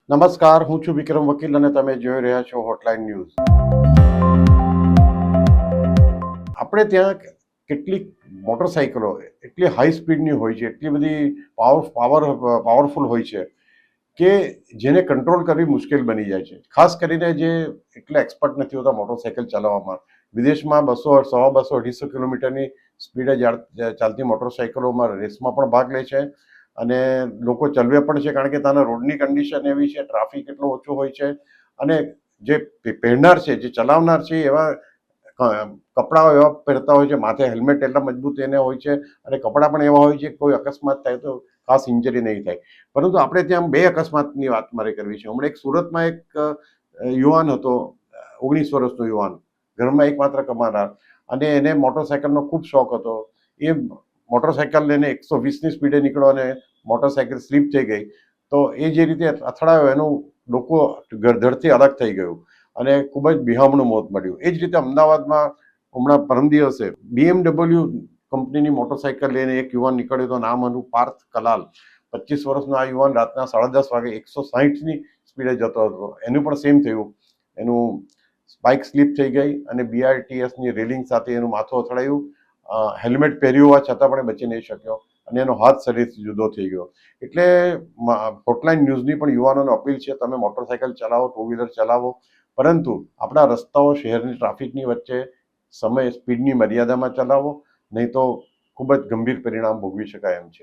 નમસ્કાર, હું છું વિક્રમ વકીલ અને તમે જોઈ રહ્યા છો હોટલાઇન ન્યૂઝ. આપણે ત્યાં કેટલીક મોટરસાઇકલો એટલી હાઈ સ્પીડની હોય છે, એટલી બધી પાવરફુલ હોય છે કે જેને કંટ્રોલ કરવી મુશ્કેલ બની જાય છે. ખાસ કરીને જે એટલા એક્સપર્ટ નથી હોતા મોટરસાઇકલ ચલાવવામાં. વિદેશમાં 200, 100, 200, 250 કિલોમીટરની સ્પીડે ચાલતી મોટરસાઇકલોમાં રેસમાં પણ ભાગ લે છે અને લોકો ચલવે પણ છે, કારણ કે ત્યાંના રોડની કન્ડિશન એવી છે, ટ્રાફિક એટલો ઓછો હોય છે અને જે પહેરનાર છે, જે ચલાવનાર છે, એવા કપડાઓ એવા પહેરતા હોય છે, માથે હેલ્મેટ એટલા મજબૂત એને હોય છે અને કપડાં પણ એવા હોય છે કે કોઈ અકસ્માત થાય તો ખાસ ઇન્જરી નહીં થાય. પરંતુ આપણે ત્યાં 2 અકસ્માતની વાત મારે કરવી છે. હમણાં એક સુરતમાં એક યુવાન હતો, 19 વર્ષનો યુવાન, ઘરમાં એકમાત્ર કમાનાર, અને એને મોટરસાઇકલનો ખૂબ શોખ હતો. એ મોટરસાઇકલ લઈને 120ની સ્પીડે નીકળ્યો અને મોટરસાઇકલ સ્લીપ થઈ ગઈ. તો એ જે રીતે અથડાયો એનું લોકો ધડથી અલગ થઈ ગયું અને ખૂબ જ બિહામણું મોત મળ્યું. એ જ રીતે અમદાવાદમાં હમણાં પરમ દિવસે BMW કંપનીની મોટરસાઇકલ લઈને એક યુવાન નીકળ્યો હતો, નામ હતું પાર્થ કલાલ. 25 વર્ષનો આ યુવાન રાતના 10:30 વાગે 160ની સ્પીડે જતો હતો. એનું પણ સેમ થયું. એનું બાઇક સ્લીપ થઈ ગઈ અને BRTSની રેલિંગ સાથે એનું માથું અથડાયું. હેલ્મેટ પહેર્યું હોવા છતાં પણ બચી નહીં શક્યો અને એનો હાથ શરીરથી જુદો થઈ ગયો. એટલે હોટલાઇન ન્યૂઝની પણ યુવાનોને અપીલ છે, તમે મોટરસાઇકલ ચલાવો, ટુ વ્હીલર ચલાવો, પરંતુ આપણા રસ્તાઓ શહેરની ટ્રાફિકની વચ્ચે સ્પીડની મર્યાદામાં ચલાવો, નહીં તો ખૂબ જ ગંભીર પરિણામ ભોગવી શકાય એમ છે.